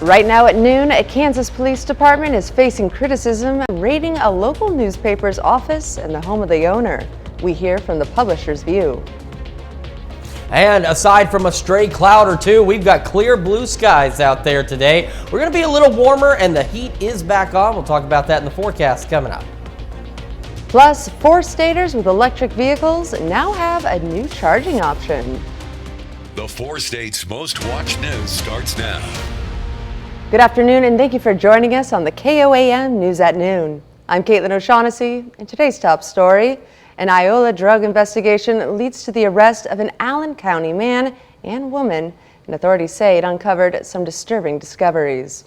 Right now at noon, a Kansas police department is facing criticism raiding a local newspaper's office and the home of the owner. We hear from the publisher's view. And aside from a stray cloud or two, we've got clear blue skies out there today. We're going to be a little warmer and the heat is back on. We'll talk about that in the forecast coming up. Plus, 4 staters with electric vehicles now have a new charging option. The 4 states' most watched news starts now. Good afternoon, and thank you for joining us on the KOAM News at Noon. I'm Caitlin O'Shaughnessy, and today's top story: an Iola drug investigation leads to the arrest of an Allen County man and woman, and authorities say it uncovered some disturbing discoveries.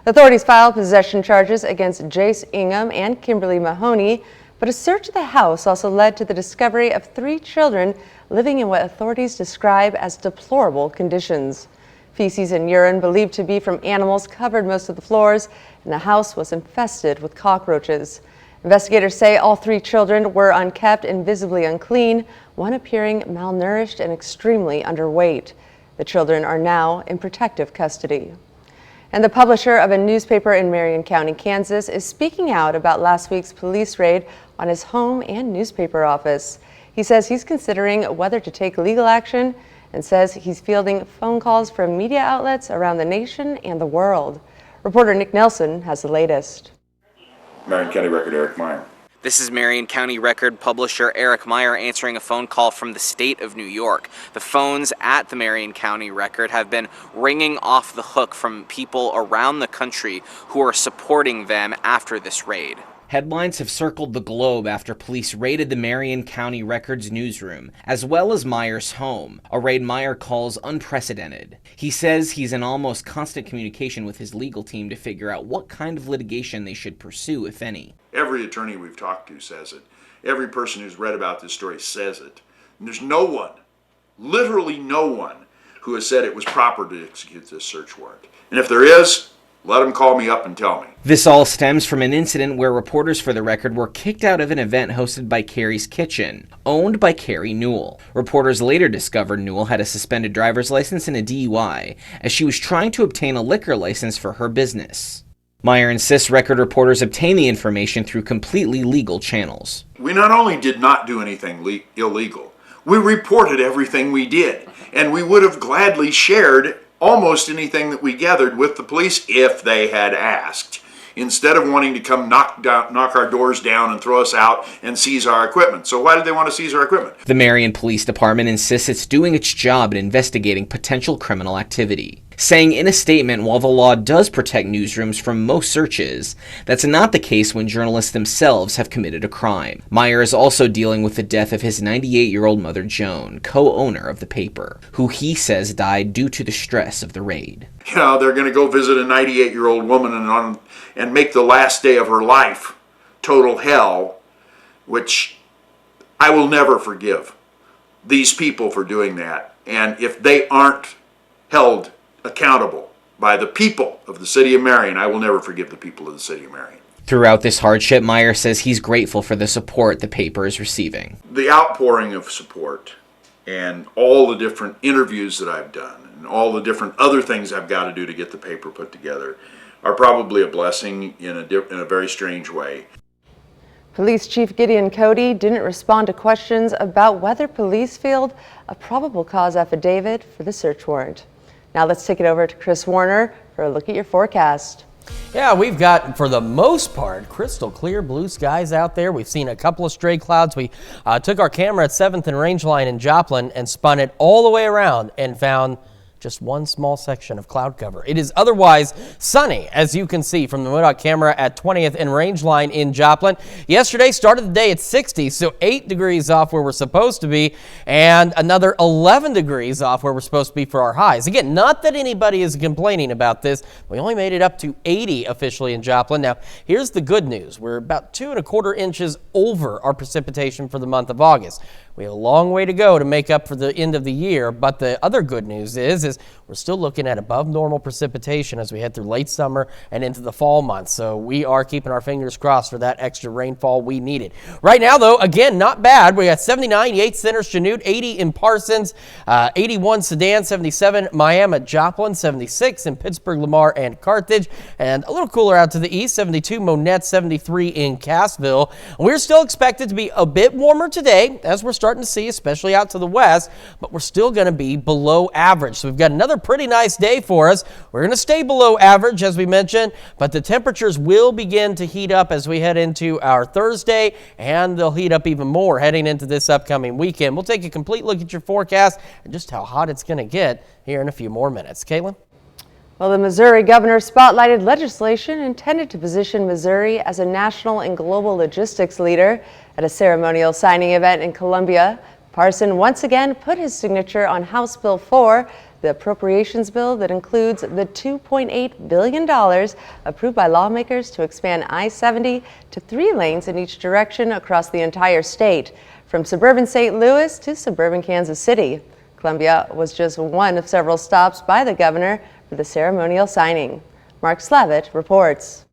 Authorities filed possession charges against Jace Ingham and Kimberly Mahoney, but a search of the house also led to the discovery of 3 children living in what authorities describe as deplorable conditions. Feces and urine believed to be from animals covered most of the floors, and the house was infested with cockroaches. Investigators say all 3 children were unkept and visibly unclean, one appearing malnourished and extremely underweight. The children are now in protective custody. And the publisher of a newspaper in Marion County, Kansas, is speaking out about last week's police raid on his home and newspaper office. He says he's considering whether to take legal action, and says he's fielding phone calls from media outlets around the nation and the world. Reporter Nick Nelson has the latest. Marion County Record Eric Meyer. This is Marion County Record publisher Eric Meyer answering a phone call from the state of New York. The phones at the Marion County Record have been ringing off the hook from people around the country who are supporting them after this raid. Headlines have circled the globe after police raided the Marion County Record's newsroom, as well as Meyer's home, a raid Meyer calls unprecedented. He says he's in almost constant communication with his legal team to figure out what kind of litigation they should pursue, if any. Every attorney we've talked to says it. Every person who's read about this story says it. And there's no one, literally no one, who has said it was proper to execute this search warrant. And if there is, let them call me up and tell me. This all stems from an incident where reporters for the Record were kicked out of an event hosted by Carrie's Kitchen, owned by Carrie Newell. Reporters later discovered Newell had a suspended driver's license and a DUI, as she was trying to obtain a liquor license for her business. Meyer insists Record reporters obtain the information through completely legal channels. We not only did not do anything illegal, we reported everything we did, and we would have gladly shared almost anything that we gathered with the police if they had asked, instead of wanting to come knock our doors down and throw us out and seize our equipment. So why did they want to seize our equipment? The Marion Police Department insists it's doing its job in investigating potential criminal activity, saying in a statement while the law does protect newsrooms from most searches, that's not the case when journalists themselves have committed a crime. Meyer is also dealing with the death of his 98-year-old mother, Joan, co-owner of the paper, who he says died due to the stress of the raid. You know, they're going to go visit a 98-year-old woman and make the last day of her life total hell, which I will never forgive these people for doing that. And if they aren't held accountable by the people of the city of Marion, I will never forgive the people of the city of Marion. Throughout this hardship, Meyer says he's grateful for the support the paper is receiving. The outpouring of support and all the different interviews that I've done and all the different other things I've got to do to get the paper put together are probably a blessing in a very strange way. Police Chief Gideon Cody didn't respond to questions about whether police filed a probable cause affidavit for the search warrant. Now let's take it over to Chris Warner for a look at your forecast. Yeah, we've got, for the most part, crystal clear blue skies out there. We've seen a couple of stray clouds. We took our camera at 7th and Rangeline in Joplin and spun it all the way around and found just one small section of cloud cover. It is otherwise sunny, as you can see from the MoDOT camera at 20th and Rangeline in Joplin. Yesterday started the day at 60, so 8 degrees off where we're supposed to be, and another 11 degrees off where we're supposed to be for our highs. Again, not that anybody is complaining about this. We only made it up to 80 officially in Joplin. Now, here's the good news. We're about 2¼ inches over our precipitation for the month of August. We have a long way to go to make up for the end of the year, but the other good news is is we're still looking at above normal precipitation as we head through late summer and into the fall months. So we are keeping our fingers crossed for that extra rainfall we needed. Right now, though, again, not bad. We got 79, Yates Center, Chanute, 80 in Parsons, 81 Sedan, 77 Miami, Joplin, 76 in Pittsburgh, Lamar, and Carthage, and a little cooler out to the east, 72 Monette, 73 in Cassville. We're still expected to be a bit warmer today, as we're starting to see, especially out to the west, but we're still going to be below average. So we've got another pretty nice day for us. We're going to stay below average, as we mentioned, but the temperatures will begin to heat up as we head into our Thursday, and they'll heat up even more heading into this upcoming weekend. We'll take a complete look at your forecast and just how hot it's going to get here in a few more minutes. Caitlin? Well, the Missouri governor spotlighted legislation intended to position Missouri as a national and global logistics leader. At a ceremonial signing event in Columbia, Parson once again put his signature on House Bill 4, the appropriations bill that includes the $2.8 billion approved by lawmakers to expand I-70 to 3 lanes in each direction across the entire state, from suburban St. Louis to suburban Kansas City. Columbia was just one of several stops by the governor for the ceremonial signing. Mark Slavitt reports.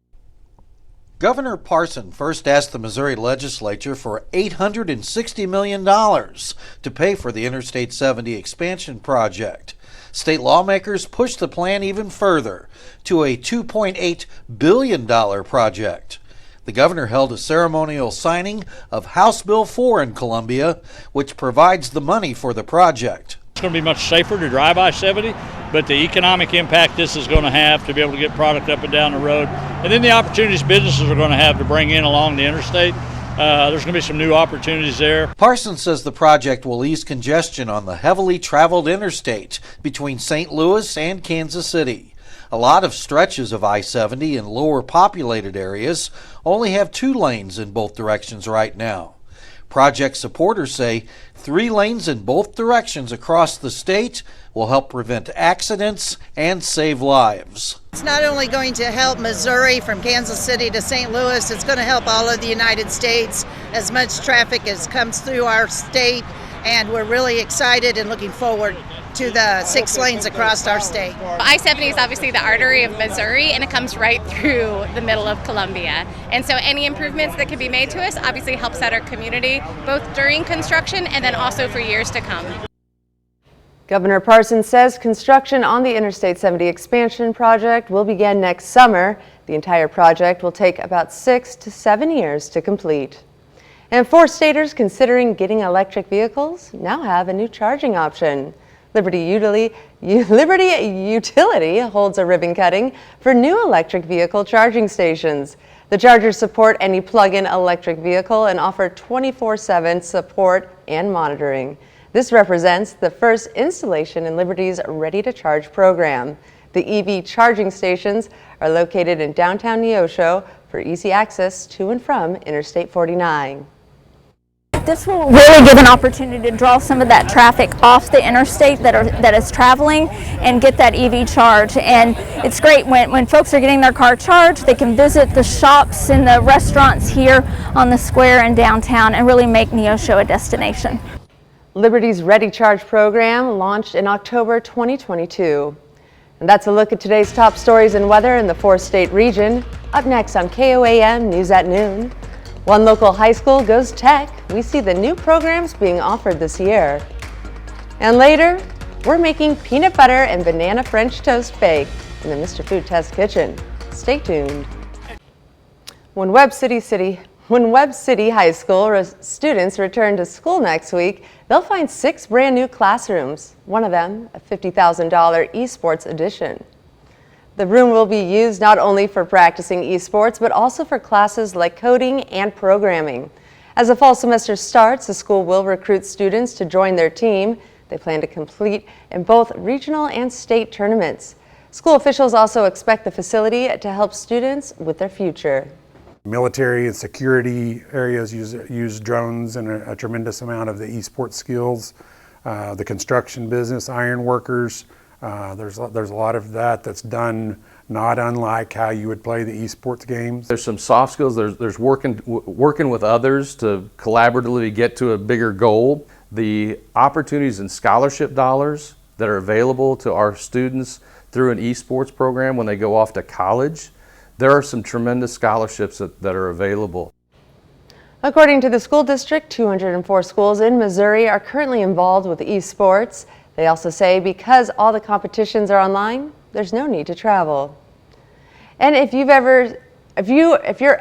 Governor Parson first asked the Missouri legislature for $860 million to pay for the Interstate 70 expansion project. State lawmakers pushed the plan even further to a $2.8 billion project. The governor held a ceremonial signing of House Bill 4 in Columbia, which provides the money for the project. It's going to be much safer to drive I-70, but the economic impact this is going to have to be able to get product up and down the road, and then the opportunities businesses are going to have to bring in along the interstate. There's going to be some new opportunities there. Parsons says the project will ease congestion on the heavily traveled interstate between St. Louis and Kansas City. A lot of stretches of I-70 in lower populated areas only have 2 lanes in both directions right now. Project supporters say 3 lanes in both directions across the state will help prevent accidents and save lives. It's not only going to help Missouri from Kansas City to St. Louis, it's going to help all of the United States as much traffic as comes through our state, and we're really excited and looking forward to the 6 lanes across our state. I-70 is obviously the artery of Missouri, and it comes right through the middle of Columbia. And so any improvements that can be made to us obviously helps out our community, both during construction and then also for years to come. Governor Parson says construction on the Interstate 70 expansion project will begin next summer. The entire project will take about 6 to 7 years to complete. And 4 staters considering getting electric vehicles now have a new charging option. Liberty Utility holds a ribbon cutting for new electric vehicle charging stations. The chargers support any plug-in electric vehicle and offer 24/7 support and monitoring. This represents the first installation in Liberty's Ready to Charge program. The EV charging stations are located in downtown Neosho for easy access to and from Interstate 49. This will really give an opportunity to draw some of that traffic off the interstate that is traveling and get that EV charge. And it's great when folks are getting their car charged, they can visit the shops and the restaurants here on the square in downtown and really make Neosho a destination. Liberty's Ready Charge program launched in October 2022. And that's a look at today's top stories and weather in the 4-state region. Up next on KOAM News at Noon. One local high school goes tech. We see the new programs being offered this year. And later, we're making peanut butter and banana French toast bake in the Mr. Food Test Kitchen. Stay tuned. When Webb City High School students return to school next week, they'll find 6 brand new classrooms, one of them a $50,000 esports edition. The room will be used not only for practicing esports, but also for classes like coding and programming. As the fall semester starts, the school will recruit students to join their team. They plan to compete in both regional and state tournaments. School officials also expect the facility to help students with their future. Military and security areas use drones and a tremendous amount of the esports skills. The construction business, iron workers, there's a lot of that's done not unlike how you would play the esports games. There's some soft skills. There's working with others to collaboratively get to a bigger goal. The opportunities and scholarship dollars that are available to our students through an esports program when they go off to college. There are some tremendous scholarships that are available. According to the school district, 204 schools in Missouri are currently involved with esports. They also say because all the competitions are online, there's no need to travel. And if you're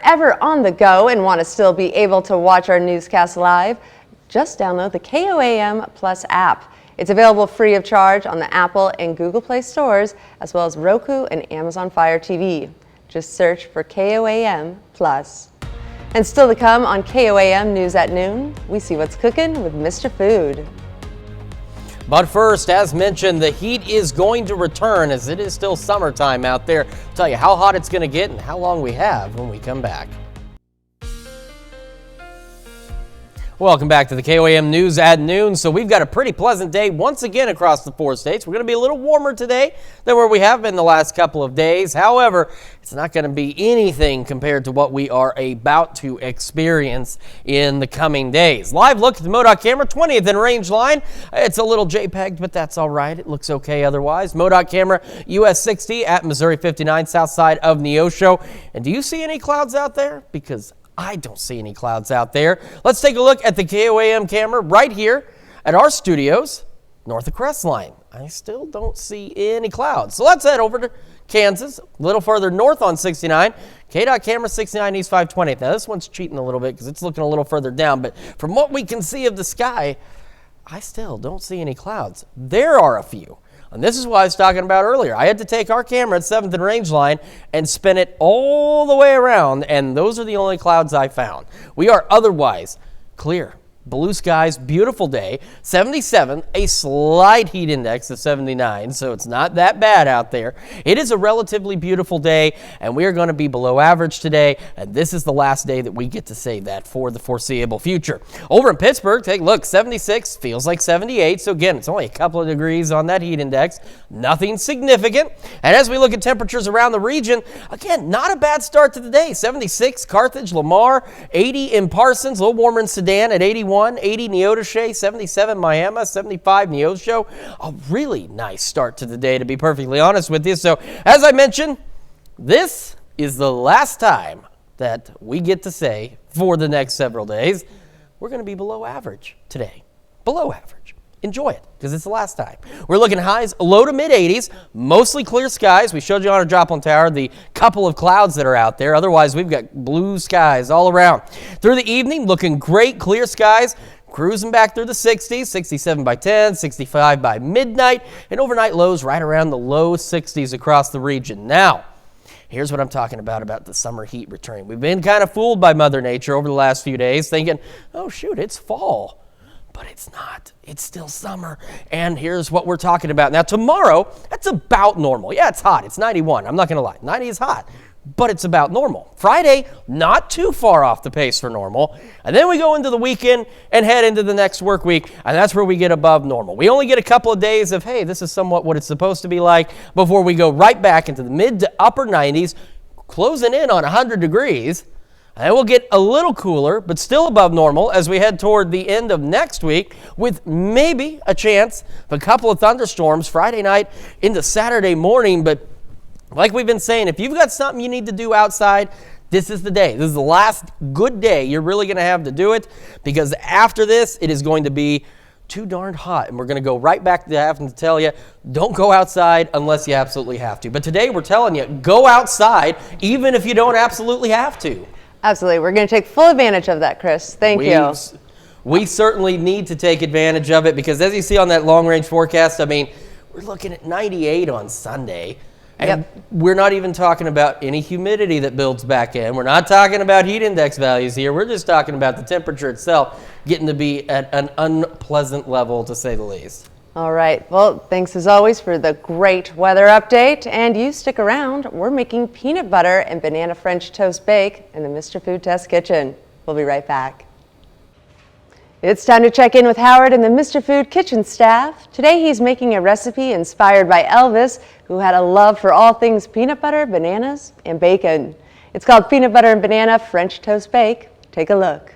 ever on the go and want to still be able to watch our newscast live, just download the KOAM Plus app. It's available free of charge on the Apple and Google Play stores, as well as Roku and Amazon Fire TV. Just search for KOAM Plus. And still to come on KOAM News at Noon, we see what's cooking with Mr. Food. But first, as mentioned, the heat is going to return as it is still summertime out there. I'll tell you how hot it's going to get and how long we have when we come back. Welcome back to the KOAM News at Noon. So we've got a pretty pleasant day once again across the 4 states. We're going to be a little warmer today than where we have been the last couple of days. However, it's not going to be anything compared to what we are about to experience in the coming days. Live look at the MoDOT camera, 20th and range line. It's a little JPEG'd, but that's all right. It looks okay otherwise. MoDOT camera, US 60 at Missouri 59, south side of Neosho. And do you see any clouds out there? Because I don't see any clouds out there. Let's take a look at the KOAM camera right here at our studios north of Crestline. I still don't see any clouds. So let's head over to Kansas, a little further north on 69. KDOT camera 69 East 520. Now this one's cheating a little bit because it's looking a little further down, but from what we can see of the sky, I still don't see any clouds. There are a few. And this is what I was talking about earlier. I had to take our camera at 7th and range line and spin it all the way around, and those are the only clouds I found. We are otherwise clear. Blue skies, beautiful day, 77, a slight heat index of 79, so it's not that bad out there. It is a relatively beautiful day, and we are going to be below average today, and this is the last day that we get to say that for the foreseeable future. Over in Pittsburgh, take a look, 76, feels like 78, so again, it's only a couple of degrees on that heat index, nothing significant. And as we look at temperatures around the region, again, not a bad start to the day, 76, Carthage, Lamar, 80 in Parsons, a little warmer in Sedan at 81. 80 Neodesha, 77 Miami, 75 Neosho. A really nice start to the day, to be perfectly honest with you. So, as I mentioned, this is the last time that we get to say for the next several days, we're going to be below average today. Below average. Enjoy it, because it's the last time. We're looking highs low to mid 80s, mostly clear skies. We showed you on our Joplin Tower the couple of clouds that are out there. Otherwise, we've got blue skies all around. Through the evening, looking great, clear skies. Cruising back through the 60s, 67 by 10, 65 by midnight, and overnight lows right around the low 60s across the region. Now, here's what I'm talking about the summer heat returning. We've been kind of fooled by Mother Nature over the last few days, thinking, oh shoot, it's fall. But it's not. It's still summer. And here's what we're talking about. Now, tomorrow, that's about normal. Yeah, it's hot. It's 91. I'm not going to lie. 90 is hot. But it's about normal. Friday, not too far off the pace for normal. And then we go into the weekend and head into the next work week. And that's where we get above normal. We only get a couple of days of, hey, this is somewhat what it's supposed to be like, before we go right back into the mid to upper 90s, closing in on 100 degrees. And then we'll get a little cooler, but still above normal as we head toward the end of next week, with maybe a chance of a couple of thunderstorms Friday night into Saturday morning. But like we've been saying, if you've got something you need to do outside, this is the day. This is the last good day you're really going to have to do it, because after this, it is going to be too darn hot, and we're going to go right back to having to tell you, don't go outside unless you absolutely have to. But today we're telling you, go outside even if you don't absolutely have to. Absolutely. We're going to take full advantage of that, Chris. Thank you. We certainly need to take advantage of it, because as you see on that long-range forecast, I mean, we're looking at 98 on Sunday. And we're not even talking about any humidity that builds back in. We're not talking about heat index values here. We're just talking about the temperature itself getting to be at an unpleasant level, to say the least. All right. Well, thanks as always for the great weather update. And you stick around. We're making peanut butter and banana French toast bake in the Mr. Food Test Kitchen. We'll be right back. It's time to check in with Howard and the Mr. Food kitchen staff. Today he's making a recipe inspired by Elvis, who had a love for all things peanut butter, bananas, and bacon. It's called Peanut Butter and Banana French Toast Bake. Take a look.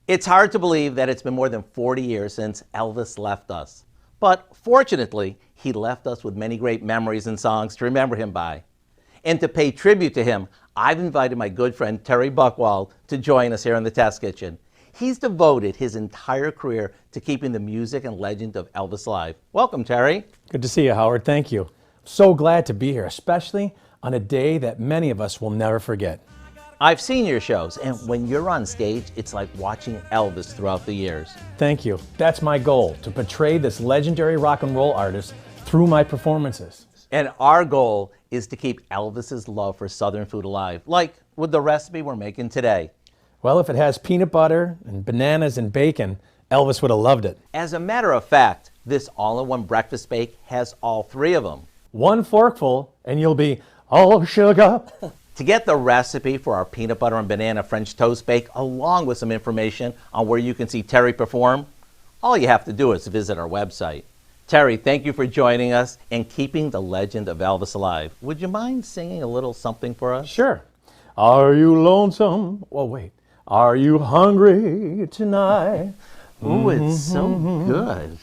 It's hard to believe that it's been more than 40 years since Elvis left us. But fortunately, he left us with many great memories and songs to remember him by. And to pay tribute to him, I've invited my good friend Terry Buckwald to join us here in the Test Kitchen. He's devoted his entire career to keeping the music and legend of Elvis alive. Welcome, Terry. Good to see you, Howard. Thank you. So glad to be here, especially on a day that many of us will never forget. I've seen your shows, and when you're on stage, it's like watching Elvis throughout the years. Thank you. That's my goal, to portray this legendary rock and roll artist through my performances. And our goal is to keep Elvis's love for Southern food alive, like with the recipe we're making today. Well, if it has peanut butter and bananas and bacon, Elvis would have loved it. As a matter of fact, this all-in-one breakfast bake has all three of them. One forkful, and you'll be all sugar. To get the recipe for our peanut butter and banana French toast bake, along with some information on where you can see Terry perform, all you have to do is visit our website. Terry, thank you for joining us and keeping the legend of Elvis alive. Would you mind singing a little something for us? Sure. Are you lonesome? Oh, wait. Are you hungry tonight? Ooh, it's so good.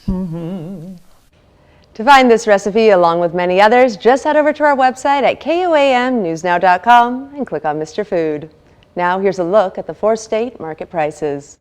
To find this recipe, along with many others, just head over to our website at KOAMnewsnow.com and click on Mr. Food. Now here's a look at the 4-state market prices.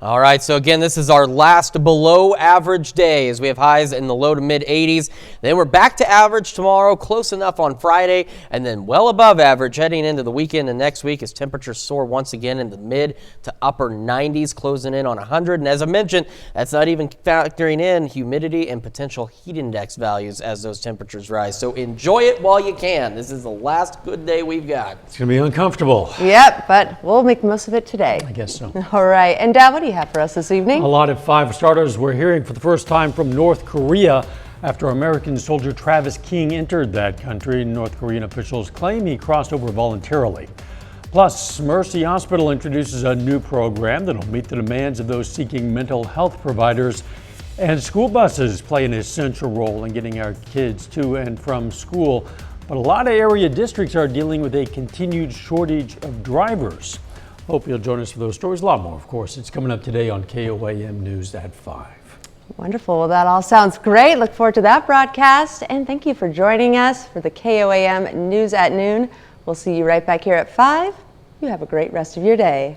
All right, so again, this is our last below average day as we have highs in the low to mid 80s. Then we're back to average tomorrow, close enough on Friday, and then well above average heading into the weekend and next week as temperatures soar once again in the mid to upper 90s, closing in on 100. And as I mentioned, that's not even factoring in humidity and potential heat index values as those temperatures rise. So enjoy it while you can. This is the last good day we've got. It's going to be uncomfortable. Yep, but we'll make most of it today. I guess so. All right, and Dad, what do you have for us this evening? A lot of five starters. We're hearing for the first time from North Korea after American soldier Travis King entered that country. North Korean officials claim he crossed over voluntarily. Plus, Mercy Hospital introduces a new program that'll meet the demands of those seeking mental health providers. And school buses play an essential role in getting our kids to and from school. But a lot of area districts are dealing with a continued shortage of drivers. Hope you'll join us for those stories. A lot more, of course. It's coming up today on KOAM News at 5. Wonderful. Well, that all sounds great. Look forward to that broadcast. And thank you for joining us for the KOAM News at Noon. We'll see you right back here at 5. You have a great rest of your day.